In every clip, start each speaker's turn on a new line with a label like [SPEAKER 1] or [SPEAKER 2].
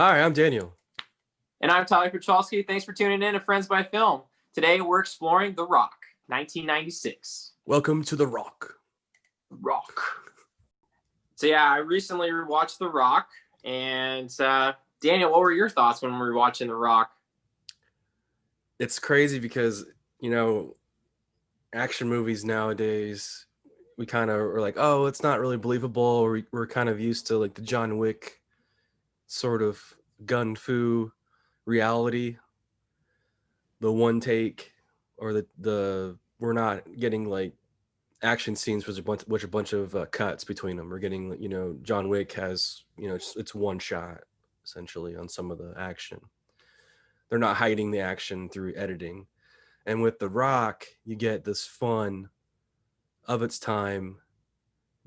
[SPEAKER 1] Hi, I'm Daniel.
[SPEAKER 2] And I'm Tyler Kowalski. Thanks for tuning in to Friends by Film. Today we're exploring The Rock, 1996.
[SPEAKER 1] Welcome to The Rock.
[SPEAKER 2] Rock. So I recently rewatched The Rock. And Daniel, what were your thoughts when we were watching The Rock?
[SPEAKER 1] It's crazy because, action movies nowadays, we kind of are like, oh, it's not really believable. We're kind of used to like the John Wick sort of gun fu reality, the one take, or the we're not getting like action scenes with a bunch of cuts between them. We're getting, John Wick has, it's one shot essentially on some of the action. They're not hiding the action through editing. And with The Rock, you get this fun of its time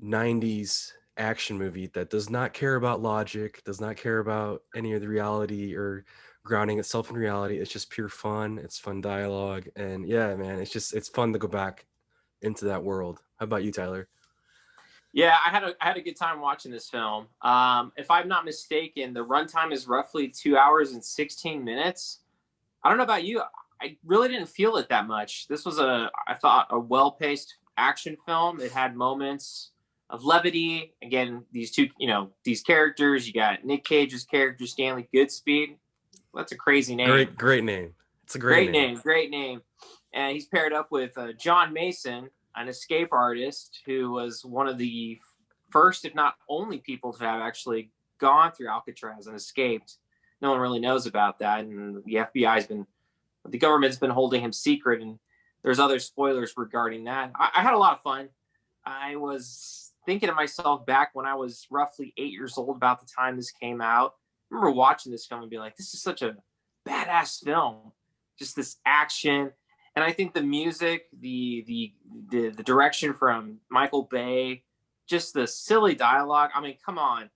[SPEAKER 1] 90s action movie that does not care about logic, does not care about any of the reality or grounding itself in reality. It's just pure fun. It's fun dialogue. And yeah, man, it's fun to go back into that world. How about you, Tyler?
[SPEAKER 2] Yeah, I had a good time watching this film. If I'm not mistaken, the runtime is roughly 2 hours and 16 minutes. I don't know about you. I really didn't feel it that much. This was I thought, a well-paced action film. It had moments of levity. Again, these characters. You got Nick Cage's character, Stanley Goodspeed. That's a crazy name.
[SPEAKER 1] Great name. It's a great name.
[SPEAKER 2] Great name. And he's paired up with John Mason, an escape artist who was one of the first, if not only, people to have actually gone through Alcatraz and escaped. No one really knows about that, and the government's been holding him secret, and there's other spoilers regarding that. I had a lot of fun. I was thinking to myself back when I was roughly 8 years old, about the time this came out. I remember watching this film and being like, this is such a badass film. Just this action. And I think the music, the direction from Michael Bay, just the silly dialogue. I mean, come on.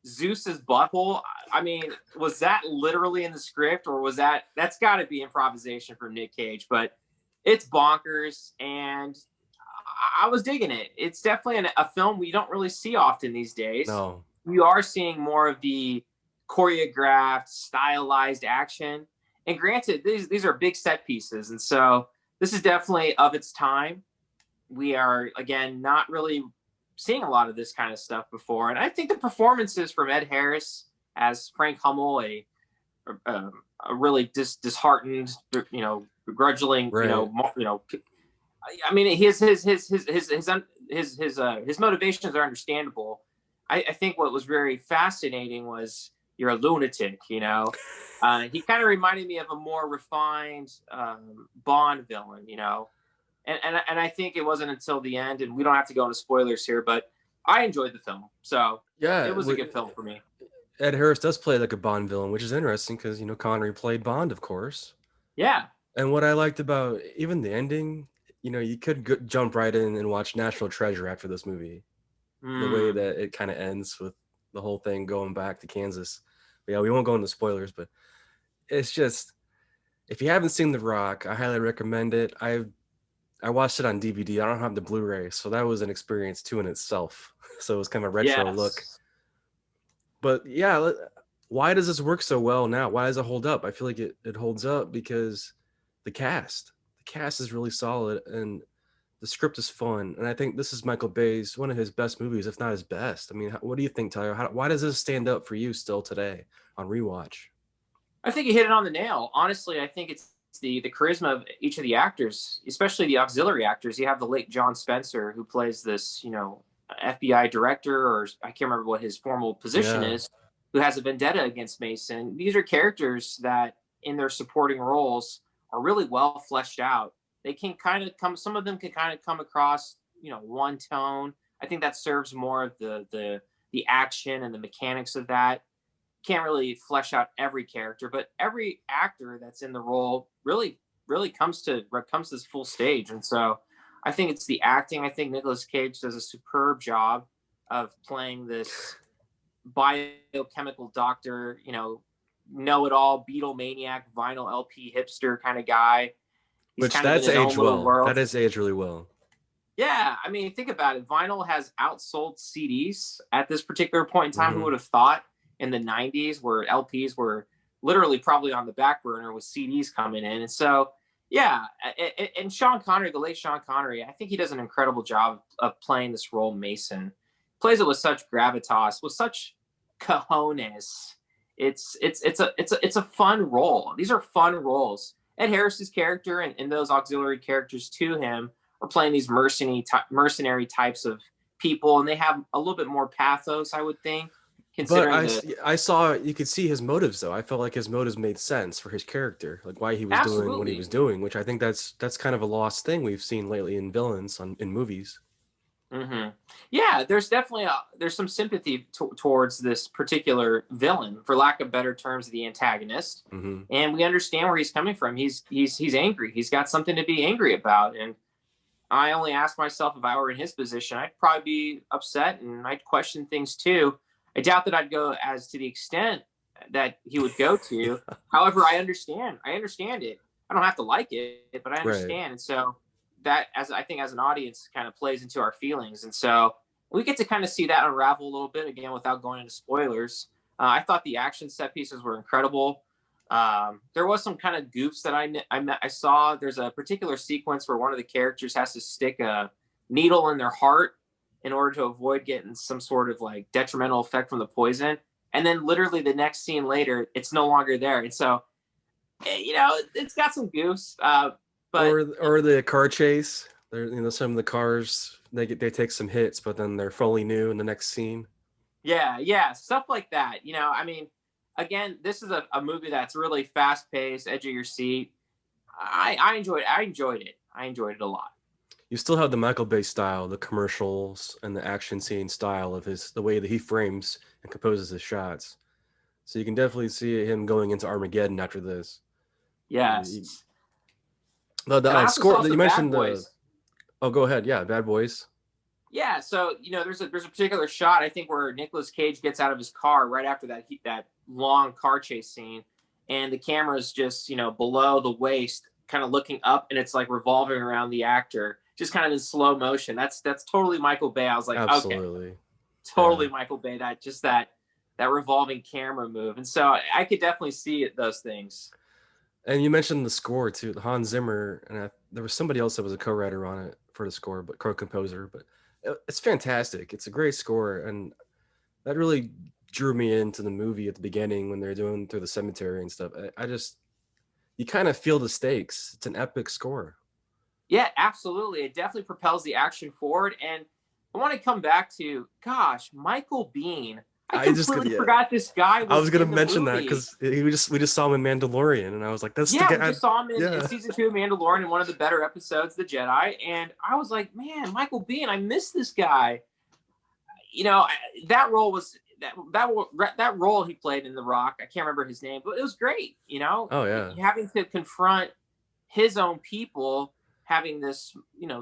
[SPEAKER 2] Zeus's butthole. I mean, was that literally in the script, or was that's got to be improvisation from Nick Cage? But it's bonkers, and I was digging it. It's definitely a film we don't really see often these days.
[SPEAKER 1] No.
[SPEAKER 2] You are seeing more of the choreographed, stylized action. And granted, these are big set pieces, and so this is definitely of its time. We are, again, not really seeing a lot of this kind of stuff before. And I think the performances from Ed Harris as Frank Hummel, a really disheartened, begrudging,
[SPEAKER 1] right.
[SPEAKER 2] I mean, his motivations are understandable. I think what was very fascinating was, you're a lunatic, He kind of reminded me of a more refined Bond villain, And I think it wasn't until the end, and we don't have to go into spoilers here, but I enjoyed the film. So
[SPEAKER 1] yeah,
[SPEAKER 2] it was a good film for me.
[SPEAKER 1] Ed Harris does play like a Bond villain, which is interesting because, Connery played Bond, of course.
[SPEAKER 2] Yeah.
[SPEAKER 1] And what I liked about even the ending, you could jump right in and watch National Treasure after this movie. The way that it kind of ends with the whole thing going back to Kansas. But yeah, we won't go into spoilers, but it's just, if you haven't seen The Rock, I highly recommend it. I watched it on DVD. I don't have the Blu-ray, so that was an experience too in itself. So it was kind of a retro look. But yeah, why does this work so well now? Why does it hold up? I feel like it holds up because the cast is really solid, and the script is fun. And I think this is Michael Bay's, one of his best movies, if not his best. I mean, what do you think, Tyler? Why does this stand up for you still today on rewatch?
[SPEAKER 2] I think you hit it on the nail. Honestly, I think it's the charisma of each of the actors, especially the auxiliary actors. You have the late John Spencer, who plays this, FBI director, or I can't remember what his formal position is, who has a vendetta against Mason. These are characters that, in their supporting roles, are really well fleshed out. They can some of them can kind of come across, one tone. I think that serves more of the action and the mechanics of that. Can't really flesh out every character, but every actor that's in the role really comes to this full stage. And so I think it's the acting. I think Nicolas Cage does a superb job of playing this biochemical doctor, know-it-all, Beatlemaniac, vinyl LP hipster kind of guy.
[SPEAKER 1] That's aged well. That is aged really well.
[SPEAKER 2] Yeah, I mean, think about it. Vinyl has outsold CDs at this particular point in time. Who would have thought? in the 90s, where LPs were literally probably on the back burner with CDs coming in. And so, yeah, and Sean Connery, the late Sean Connery, I think he does an incredible job of playing this role, Mason. Plays it with such gravitas, with such cojones. It's a fun role. These are fun roles. Ed Harris's character and those auxiliary characters to him are playing these mercenary types of people, and they have a little bit more pathos, I would think,
[SPEAKER 1] But
[SPEAKER 2] considering the
[SPEAKER 1] I saw, you could see his motives though. I felt like his motives made sense for his character, like why he was doing what he was
[SPEAKER 2] absolutely.
[SPEAKER 1] doing, which I think that's kind of a lost thing we've seen lately in villains in movies.
[SPEAKER 2] Hmm. Yeah, there's definitely there's some sympathy towards this particular villain, for lack of better terms, the antagonist,
[SPEAKER 1] Hmm.
[SPEAKER 2] and we understand where he's coming from. He's angry. He's got something to be angry about, and I only ask myself, if I were in his position, I'd probably be upset and I'd question things too. I doubt that I'd go as to the extent that he would go to. However, I understand. I understand it. I don't have to like it, but I
[SPEAKER 1] Right.
[SPEAKER 2] understand. And so that, as I think, as an audience, kind of plays into our feelings. And so we get to kind of see that unravel a little bit, again, without going into spoilers. I thought the action set pieces were incredible. There was some kind of goofs that I saw. There's a particular sequence where one of the characters has to stick a needle in their heart in order to avoid getting some sort of like detrimental effect from the poison. And then literally the next scene later, it's no longer there. And so, it's got some goofs. But
[SPEAKER 1] Or the car chase. There, some of the cars they take some hits, but then they're fully new in the next scene.
[SPEAKER 2] yeah, yeah, stuff like that. I mean, again, this is a movie that's really fast paced, edge of your seat. I enjoyed it. I enjoyed it a lot.
[SPEAKER 1] You still have the Michael Bay style, the commercials and the action scene style of the way that he frames and composes his shots. So you can definitely see him going into Armageddon after this.
[SPEAKER 2] Yes.
[SPEAKER 1] The
[SPEAKER 2] And I also
[SPEAKER 1] score
[SPEAKER 2] saw
[SPEAKER 1] that you
[SPEAKER 2] some Bad
[SPEAKER 1] mentioned, the
[SPEAKER 2] Boys.
[SPEAKER 1] oh, go ahead, yeah, Bad Boys.
[SPEAKER 2] Yeah, so there's a particular shot, I think, where Nicolas Cage gets out of his car right after that long car chase scene, and the camera's just below the waist, kind of looking up, and it's like revolving around the actor, just kind of in slow motion. That's totally Michael Bay. I was like, okay,
[SPEAKER 1] Absolutely,
[SPEAKER 2] totally
[SPEAKER 1] yeah.
[SPEAKER 2] Michael Bay. That revolving camera move, and so I could definitely see those things.
[SPEAKER 1] And you mentioned the score too, the Hans Zimmer, and there was somebody else that was a co-writer on it for the score, but co-composer. But it's fantastic. It's a great score, and that really drew me into the movie at the beginning when they're doing through the cemetery and stuff. I just, you kind of feel the stakes. It's an epic score.
[SPEAKER 2] Yeah, absolutely. It definitely propels the action forward. And I want to come back to, gosh, Michael Biehn. I
[SPEAKER 1] I just
[SPEAKER 2] completely
[SPEAKER 1] yeah,
[SPEAKER 2] forgot this guy
[SPEAKER 1] I
[SPEAKER 2] was
[SPEAKER 1] was gonna
[SPEAKER 2] in the
[SPEAKER 1] mention that
[SPEAKER 2] movie.
[SPEAKER 1] because we just saw him in Mandalorian, and I was like, that's the
[SPEAKER 2] Yeah, we
[SPEAKER 1] guy.
[SPEAKER 2] just saw him in
[SPEAKER 1] Yeah,
[SPEAKER 2] season 2 of Mandalorian, in one of the better episodes, The Jedi. And I was like, man, Michael Biehn, I miss this guy. That role was that role he played in The Rock. I can't remember his name, but it was great.
[SPEAKER 1] oh yeah,
[SPEAKER 2] Having to confront his own people, having this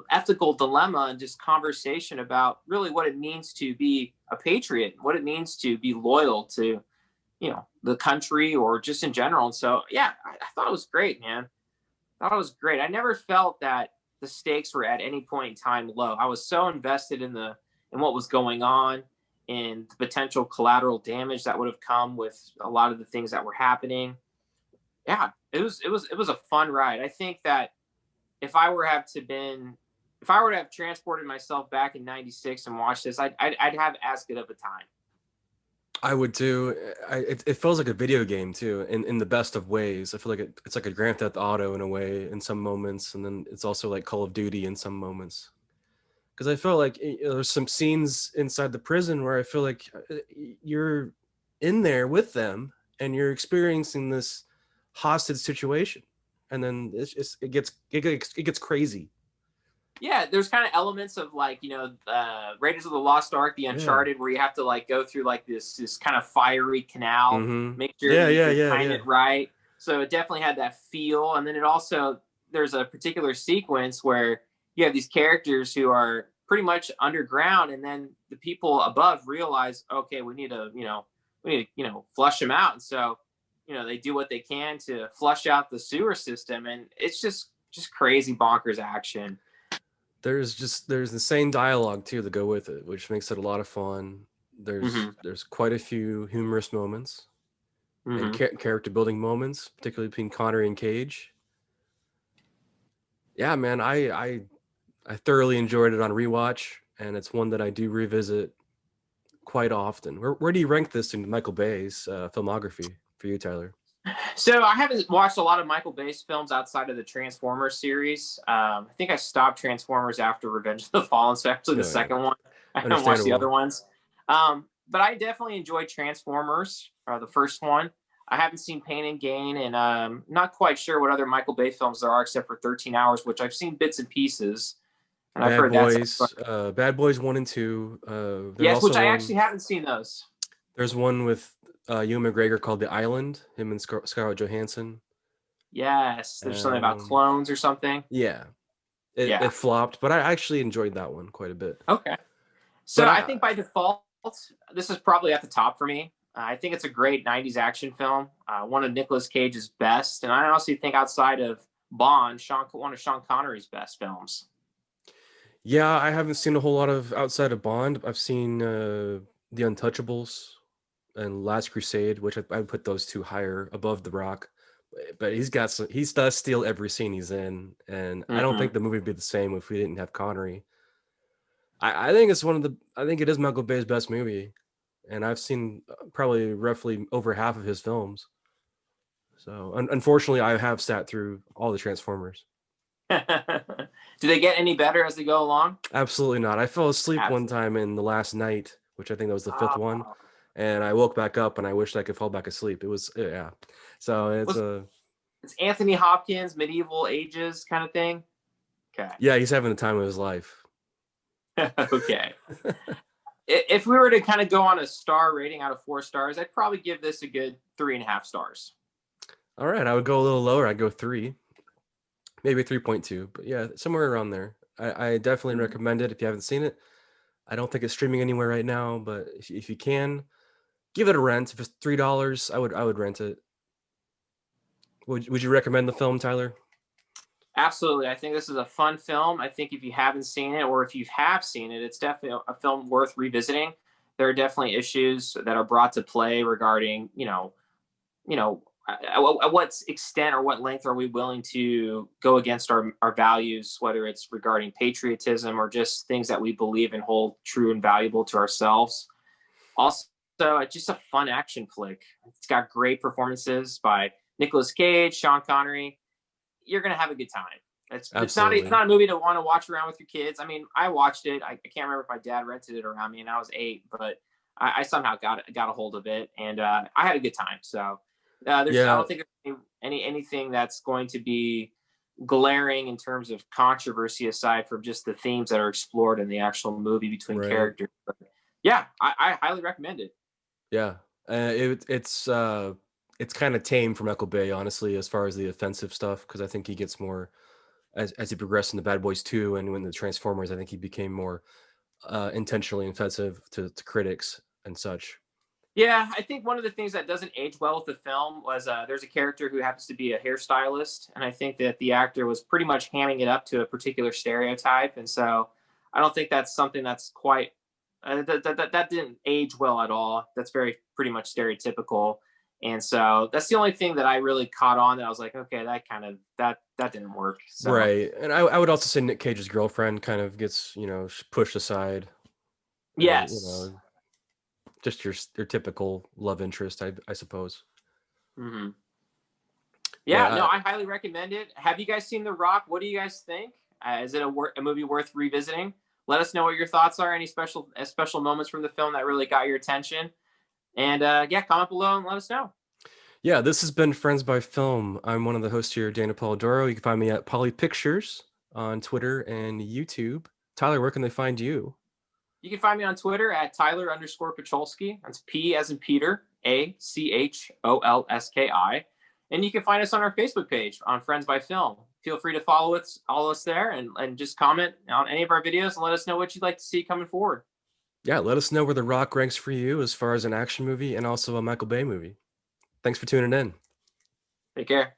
[SPEAKER 2] ethical dilemma and just conversation about really what it means to be a patriot, what it means to be loyal to the country, or just in general. And so, yeah, I thought it was great, man. I thought it was great. I never felt that the stakes were at any point in time low. I was so invested in what was going on, and the potential collateral damage that would have come with a lot of the things that were happening. Yeah, it was a fun ride. I think that if I were have to been if I were to have transported myself back in '96 and watched this, I'd have as good of a time.
[SPEAKER 1] I would too. It feels like a video game too, in the best of ways. I feel like it's like a Grand Theft Auto in a way in some moments, and then it's also like Call of Duty in some moments. Because I feel like there's some scenes inside the prison where I feel like you're in there with them and you're experiencing this hostage situation, and then it gets crazy.
[SPEAKER 2] Yeah, there's kind of elements of like Raiders of the Lost Ark, the
[SPEAKER 1] Yeah.
[SPEAKER 2] Uncharted, where you have to like go through like this kind of fiery canal,
[SPEAKER 1] Mm-hmm.
[SPEAKER 2] make sure
[SPEAKER 1] Yeah, yeah,
[SPEAKER 2] you're
[SPEAKER 1] yeah,
[SPEAKER 2] tying
[SPEAKER 1] yeah.
[SPEAKER 2] it right. So it definitely had that feel, and then it also there's a particular sequence where you have these characters who are pretty much underground, and then the people above realize, okay, we need to flush them out, and so they do what they can to flush out the sewer system, and it's just crazy bonkers action.
[SPEAKER 1] There's insane dialogue too to go with it, which makes it a lot of fun.
[SPEAKER 2] Mm-hmm.
[SPEAKER 1] There's quite a few humorous moments and
[SPEAKER 2] Mm-hmm.
[SPEAKER 1] character building moments, particularly between Connery and Cage. Yeah, man, I thoroughly enjoyed it on rewatch, and it's one that I do revisit quite often. Where do you rank this in Michael Bay's filmography for you, Tyler?
[SPEAKER 2] So I haven't watched a lot of Michael Bay's films outside of the Transformers series. I think I stopped Transformers after Revenge of the Fallen, so actually the
[SPEAKER 1] Oh yeah,
[SPEAKER 2] second one. I haven't watched the other
[SPEAKER 1] understandable.
[SPEAKER 2] ones. But I definitely enjoyed Transformers, the first one. I haven't seen Pain and Gain, and not quite sure what other Michael Bay films there are except for 13 Hours, which I've seen bits and pieces, and I've heard that's
[SPEAKER 1] Bad Boys 1 and 2. There's
[SPEAKER 2] yes,
[SPEAKER 1] also
[SPEAKER 2] which I
[SPEAKER 1] one.
[SPEAKER 2] actually haven't seen those.
[SPEAKER 1] There's one with Ewan McGregor called The Island. Him and Scarlett Johansson.
[SPEAKER 2] Yes, there's something about
[SPEAKER 1] Um,
[SPEAKER 2] clones or something.
[SPEAKER 1] yeah,
[SPEAKER 2] Yeah.
[SPEAKER 1] it flopped, but I actually enjoyed that one quite a bit.
[SPEAKER 2] Okay. So
[SPEAKER 1] But
[SPEAKER 2] I think by default, this is probably at the top for me. I think it's a great 90s action film, one of Nicolas Cage's best. And I honestly think outside of Bond, one of Sean Connery's best films.
[SPEAKER 1] yeah, I haven't seen a whole lot of outside of Bond. I've seen The Untouchables and Last Crusade, which I put those two higher above The Rock. But he's got some. He does steal every scene he's in, and I don't think
[SPEAKER 2] Mm-hmm.
[SPEAKER 1] the movie would be the same if we didn't have Connery. I think it's one of the. I think it is Michael Bay's best movie, and I've seen probably roughly over half of his films. So unfortunately, I have sat through all the Transformers.
[SPEAKER 2] Do they get any better as they go along?
[SPEAKER 1] Absolutely not. I fell asleep one
[SPEAKER 2] Absolutely.
[SPEAKER 1] time in the last night, which I think that was the fifth one,
[SPEAKER 2] Oh.
[SPEAKER 1] and I woke back up and I wished I could fall back asleep. It was yeah. So it's
[SPEAKER 2] Was
[SPEAKER 1] a
[SPEAKER 2] it's Anthony Hopkins, medieval ages kind of thing? Okay.
[SPEAKER 1] yeah. He's having the time of his life.
[SPEAKER 2] Okay. If we were to kind of go on a star rating out of 4 stars, I'd probably give this a good 3.5 stars.
[SPEAKER 1] All right, I would go a little lower. I'd go 3, maybe 3.2, but yeah, somewhere around there. I definitely
[SPEAKER 2] Mm-hmm.
[SPEAKER 1] recommend it if you haven't seen it. I don't think it's streaming anywhere right now, but if you can, give it a rent. If it's $3, I would rent it. Would you recommend the film, Tyler?
[SPEAKER 2] Absolutely. I think this is a fun film. I think if you haven't seen it, or if you have seen it, it's definitely a film worth revisiting. There are definitely issues that are brought to play regarding, at what extent or what length are we willing to go against our values, whether it's regarding patriotism or just things that we believe and hold true and valuable to ourselves. Also, it's just a fun action flick. It's got great performances by Nicolas Cage, Sean Connery. You're gonna have a good time. It's
[SPEAKER 1] Absolutely.
[SPEAKER 2] not a movie to want to watch around with your kids. I mean, I watched it. I can't remember if my dad rented it around me, and I was 8, but I somehow got a hold of it, and I had a good time. So I
[SPEAKER 1] Yeah,
[SPEAKER 2] don't think there's anything that's going to be glaring in terms of controversy aside from just the themes that are explored in the actual movie between
[SPEAKER 1] right.
[SPEAKER 2] characters. But yeah, I highly recommend it.
[SPEAKER 1] Yeah, it's kind of tame for Michael Bay, honestly, as far as the offensive stuff, because I think he gets more as he progressed in the Bad Boys 2 and when the Transformers. I think he became more intentionally offensive to critics and such.
[SPEAKER 2] Yeah, I think one of the things that doesn't age well with the film was there's a character who happens to be a hairstylist, and I think that the actor was pretty much hamming it up to a particular stereotype, and so I don't think that's something that's quite that didn't age well at all. That's very pretty much stereotypical, and so that's the only thing that I really caught on that I was like, okay, that didn't work. So
[SPEAKER 1] Right, and I would also say Nick Cage's girlfriend kind of gets pushed aside. You
[SPEAKER 2] yes.
[SPEAKER 1] know, just your typical love interest, I suppose.
[SPEAKER 2] Hmm.
[SPEAKER 1] But
[SPEAKER 2] Yeah, no, I highly recommend it. Have you guys seen The Rock? What do you guys think? Is it a movie worth revisiting? Let us know what your thoughts are. Any special moments from the film that really got your attention? And yeah, comment below and let us know.
[SPEAKER 1] yeah, this has been Friends by Film. I'm one of the hosts here, Dana Polidoro. You can find me at Poly Pictures on Twitter and YouTube. Tyler, where can they find you?
[SPEAKER 2] You can find me on Twitter at Tyler_Pacholski. That's P as in Peter, ACHOLSKI. And you can find us on our Facebook page on Friends by Film. Feel free to follow us there and just comment on any of our videos and let us know what you'd like to see coming forward.
[SPEAKER 1] Yeah, let us know where The Rock ranks for you as far as an action movie and also a Michael Bay movie. Thanks for tuning in.
[SPEAKER 2] Take care.